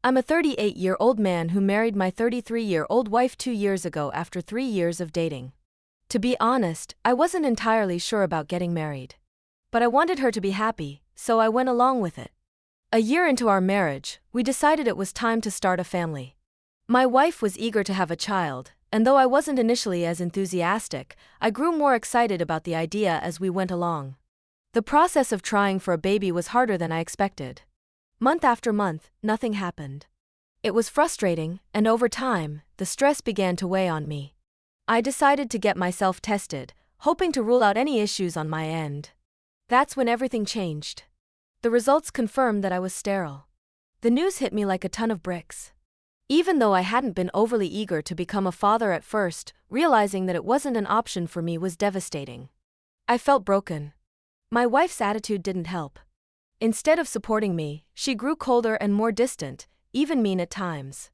I'm a 38-year-old man who married my 33-year-old wife 2 years ago after 3 years of dating. To be honest, I wasn't entirely sure about getting married. But I wanted her to be happy, so I went along with it. A year into our marriage, we decided it was time to start a family. My wife was eager to have a child, and though I wasn't initially as enthusiastic, I grew more excited about the idea as we went along. The process of trying for a baby was harder than I expected. Month after month, nothing happened. It was frustrating, and over time, the stress began to weigh on me. I decided to get myself tested, hoping to rule out any issues on my end. That's when everything changed. The results confirmed that I was sterile. The news hit me like a ton of bricks. Even though I hadn't been overly eager to become a father at first, realizing that it wasn't an option for me was devastating. I felt broken. My wife's attitude didn't help. Instead of supporting me, she grew colder and more distant, even mean at times.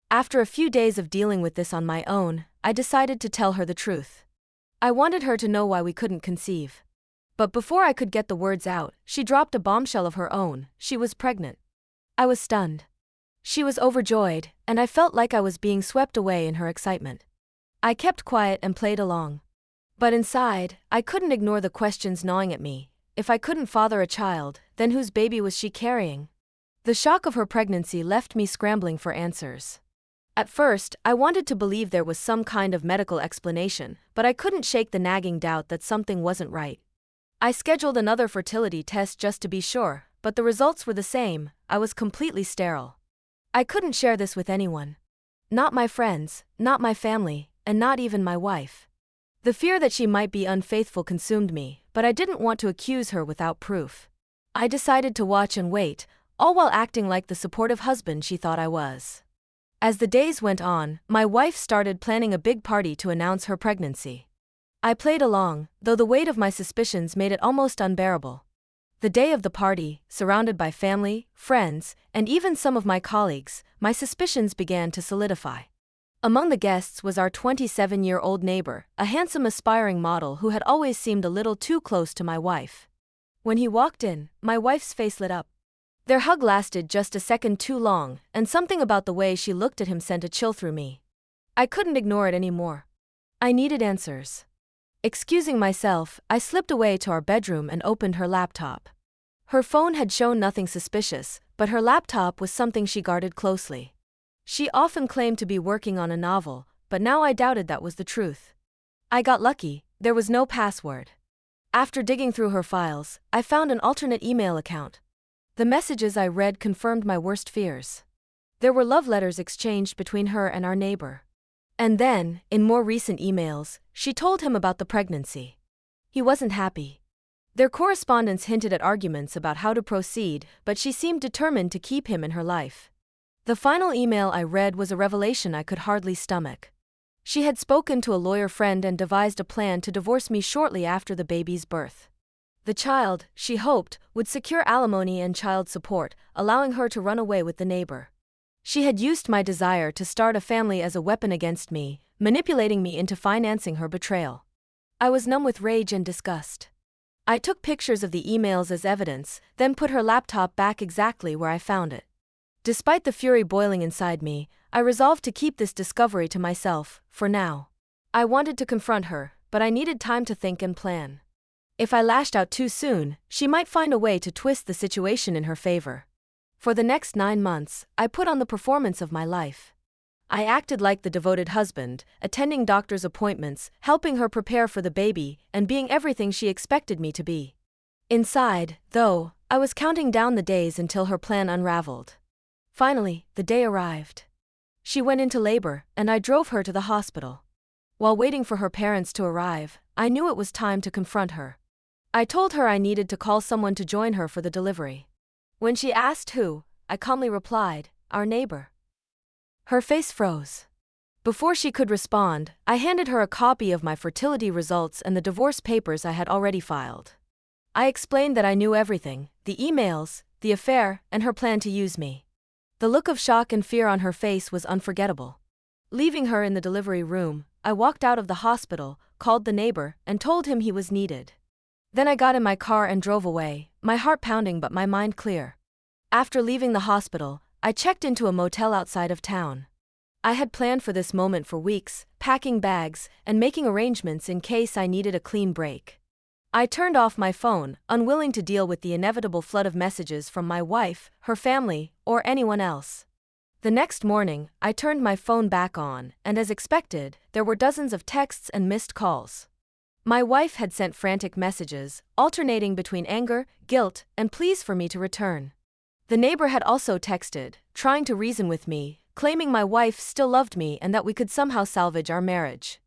After a few days of dealing with this on my own, I decided to tell her the truth. I wanted her to know why we couldn't conceive. But before I could get the words out, she dropped a bombshell of her own: she was pregnant. I was stunned. She was overjoyed, and I felt like I was being swept away in her excitement. I kept quiet and played along. But inside, I couldn't ignore the questions gnawing at me. If I couldn't father a child, then whose baby was she carrying? The shock of her pregnancy left me scrambling for answers. At first, I wanted to believe there was some kind of medical explanation, but I couldn't shake the nagging doubt that something wasn't right. I scheduled another fertility test just to be sure, but the results were the same: I was completely sterile. I couldn't share this with anyone. Not my friends, not my family, and not even my wife. The fear that she might be unfaithful consumed me, but I didn't want to accuse her without proof. I decided to watch and wait, all while acting like the supportive husband she thought I was. As the days went on, my wife started planning a big party to announce her pregnancy. I played along, though the weight of my suspicions made it almost unbearable. The day of the party, surrounded by family, friends, and even some of my colleagues, my suspicions began to solidify. Among the guests was our 27-year-old neighbor, a handsome aspiring model who had always seemed a little too close to my wife. When he walked in, my wife's face lit up. Their hug lasted just a second too long, and something about the way she looked at him sent a chill through me. I couldn't ignore it anymore. I needed answers. Excusing myself, I slipped away to our bedroom and opened her laptop. Her phone had shown nothing suspicious, but her laptop was something she guarded closely. She often claimed to be working on a novel, but now I doubted that was the truth. I got lucky, there was no password. After digging through her files, I found an alternate email account. The messages I read confirmed my worst fears. There were love letters exchanged between her and our neighbor. And then, in more recent emails, she told him about the pregnancy. He wasn't happy. Their correspondence hinted at arguments about how to proceed, but she seemed determined to keep him in her life. The final email I read was a revelation I could hardly stomach. She had spoken to a lawyer friend and devised a plan to divorce me shortly after the baby's birth. The child, she hoped, would secure alimony and child support, allowing her to run away with the neighbor. She had used my desire to start a family as a weapon against me, manipulating me into financing her betrayal. I was numb with rage and disgust. I took pictures of the emails as evidence, then put her laptop back exactly where I found it. Despite the fury boiling inside me, I resolved to keep this discovery to myself, for now. I wanted to confront her, but I needed time to think and plan. If I lashed out too soon, she might find a way to twist the situation in her favor. For the next 9 months, I put on the performance of my life. I acted like the devoted husband, attending doctor's appointments, helping her prepare for the baby, and being everything she expected me to be. Inside, though, I was counting down the days until her plan unraveled. Finally, the day arrived. She went into labor, and I drove her to the hospital. While waiting for her parents to arrive, I knew it was time to confront her. I told her I needed to call someone to join her for the delivery. When she asked who, I calmly replied, "Our neighbor." Her face froze. Before she could respond, I handed her a copy of my fertility results and the divorce papers I had already filed. I explained that I knew everything: the emails, the affair, and her plan to use me. The look of shock and fear on her face was unforgettable. Leaving her in the delivery room, I walked out of the hospital, called the neighbor, and told him he was needed. Then I got in my car and drove away, my heart pounding but my mind clear. After leaving the hospital, I checked into a motel outside of town. I had planned for this moment for weeks, packing bags and making arrangements in case I needed a clean break. I turned off my phone, unwilling to deal with the inevitable flood of messages from my wife, her family, or anyone else. The next morning, I turned my phone back on, and as expected, there were dozens of texts and missed calls. My wife had sent frantic messages, alternating between anger, guilt, and pleas for me to return. The neighbor had also texted, trying to reason with me, claiming my wife still loved me and that we could somehow salvage our marriage.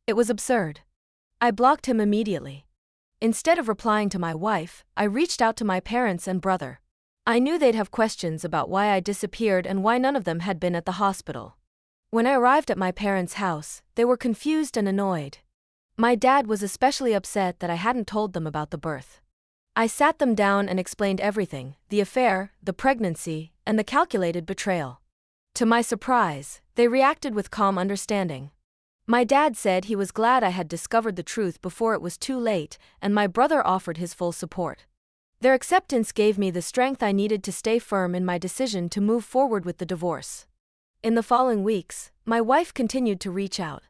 It was absurd. I blocked him immediately. Instead of replying to my wife, I reached out to my parents and brother. I knew they'd have questions about why I disappeared and why none of them had been at the hospital. When I arrived at my parents' house, they were confused and annoyed. My dad was especially upset that I hadn't told them about the birth. I sat them down and explained everything: the affair, the pregnancy, and the calculated betrayal. To my surprise, they reacted with calm understanding. My dad said he was glad I had discovered the truth before it was too late, and my brother offered his full support. Their acceptance gave me the strength I needed to stay firm in my decision to move forward with the divorce. In the following weeks, my wife continued to reach out.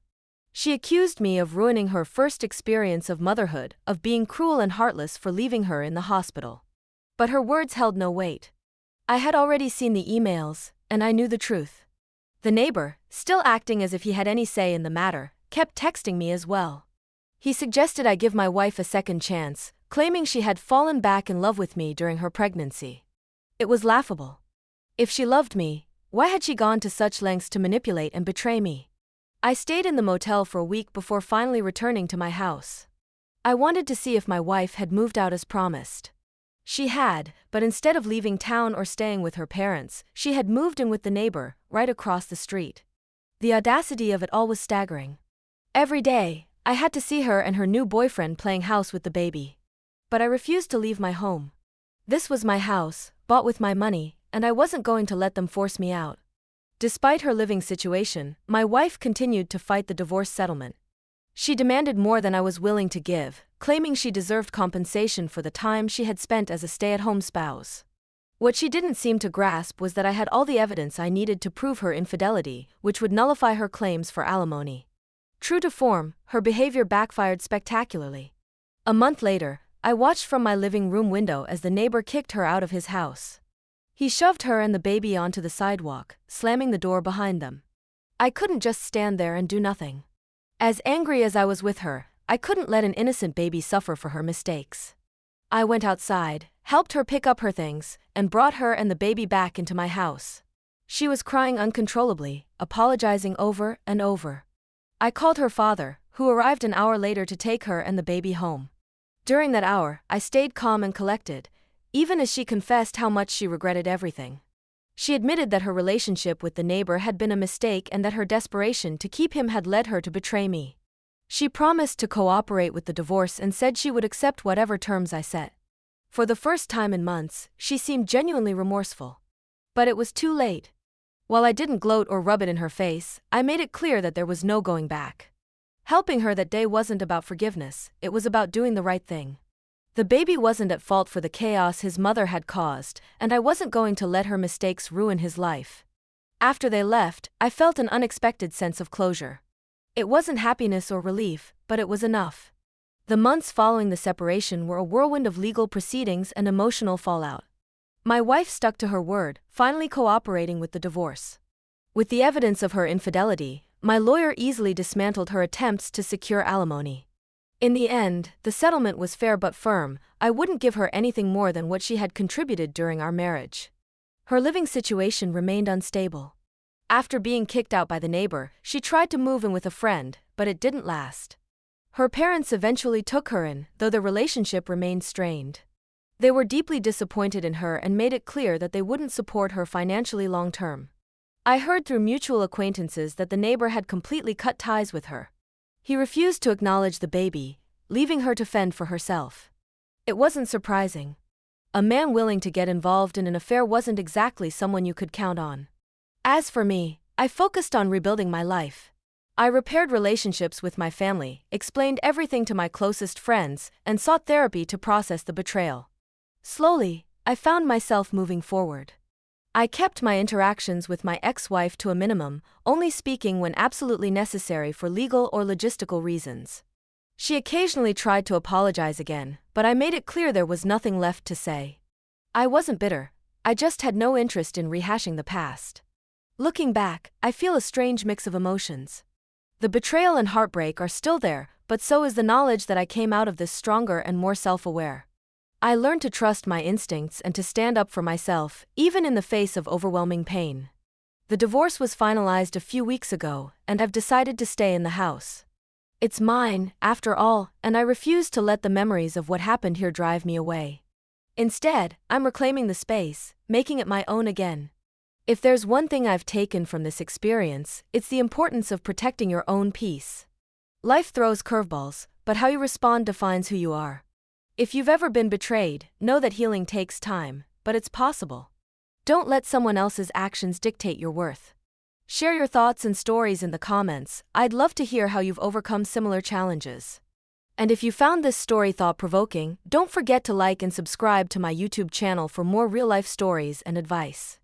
She accused me of ruining her first experience of motherhood, of being cruel and heartless for leaving her in the hospital. But her words held no weight. I had already seen the emails, and I knew the truth. The neighbor, still acting as if he had any say in the matter, kept texting me as well. He suggested I give my wife a second chance, claiming she had fallen back in love with me during her pregnancy. It was laughable. If she loved me, why had she gone to such lengths to manipulate and betray me? I stayed in the motel for a week before finally returning to my house. I wanted to see if my wife had moved out as promised. She had, but instead of leaving town or staying with her parents, she had moved in with the neighbor, right across the street. The audacity of it all was staggering. Every day, I had to see her and her new boyfriend playing house with the baby. But I refused to leave my home. This was my house, bought with my money, and I wasn't going to let them force me out. Despite her living situation, my wife continued to fight the divorce settlement. She demanded more than I was willing to give, claiming she deserved compensation for the time she had spent as a stay-at-home spouse. What she didn't seem to grasp was that I had all the evidence I needed to prove her infidelity, which would nullify her claims for alimony. True to form, her behavior backfired spectacularly. A month later, I watched from my living room window as the neighbor kicked her out of his house. He shoved her and the baby onto the sidewalk, slamming the door behind them. I couldn't just stand there and do nothing. As angry as I was with her, I couldn't let an innocent baby suffer for her mistakes. I went outside, helped her pick up her things, and brought her and the baby back into my house. She was crying uncontrollably, apologizing over and over. I called her father, who arrived an hour later to take her and the baby home. During that hour, I stayed calm and collected, even as she confessed how much she regretted everything. She admitted that her relationship with the neighbor had been a mistake and that her desperation to keep him had led her to betray me. She promised to cooperate with the divorce and said she would accept whatever terms I set. For the first time in months, she seemed genuinely remorseful. But it was too late. While I didn't gloat or rub it in her face, I made it clear that there was no going back. Helping her that day wasn't about forgiveness, it was about doing the right thing. The baby wasn't at fault for the chaos his mother had caused, and I wasn't going to let her mistakes ruin his life. After they left, I felt an unexpected sense of closure. It wasn't happiness or relief, but it was enough. The months following the separation were a whirlwind of legal proceedings and emotional fallout. My wife stuck to her word, finally cooperating with the divorce. With the evidence of her infidelity, my lawyer easily dismantled her attempts to secure alimony. In the end, the settlement was fair but firm. I wouldn't give her anything more than what she had contributed during our marriage. Her living situation remained unstable. After being kicked out by the neighbor, she tried to move in with a friend, but it didn't last. Her parents eventually took her in, though the relationship remained strained. They were deeply disappointed in her and made it clear that they wouldn't support her financially long term. I heard through mutual acquaintances that the neighbor had completely cut ties with her. He refused to acknowledge the baby, leaving her to fend for herself. It wasn't surprising. A man willing to get involved in an affair wasn't exactly someone you could count on. As for me, I focused on rebuilding my life. I repaired relationships with my family, explained everything to my closest friends, and sought therapy to process the betrayal. Slowly, I found myself moving forward. I kept my interactions with my ex-wife to a minimum, only speaking when absolutely necessary for legal or logistical reasons. She occasionally tried to apologize again, but I made it clear there was nothing left to say. I wasn't bitter, I just had no interest in rehashing the past. Looking back, I feel a strange mix of emotions. The betrayal and heartbreak are still there, but so is the knowledge that I came out of this stronger and more self-aware. I learned to trust my instincts and to stand up for myself, even in the face of overwhelming pain. The divorce was finalized a few weeks ago, and I've decided to stay in the house. It's mine, after all, and I refuse to let the memories of what happened here drive me away. Instead, I'm reclaiming the space, making it my own again. If there's one thing I've taken from this experience, it's the importance of protecting your own peace. Life throws curveballs, but how you respond defines who you are. If you've ever been betrayed, know that healing takes time, but it's possible. Don't let someone else's actions dictate your worth. Share your thoughts and stories in the comments. I'd love to hear how you've overcome similar challenges. And if you found this story thought-provoking, don't forget to like and subscribe to my YouTube channel for more real-life stories and advice.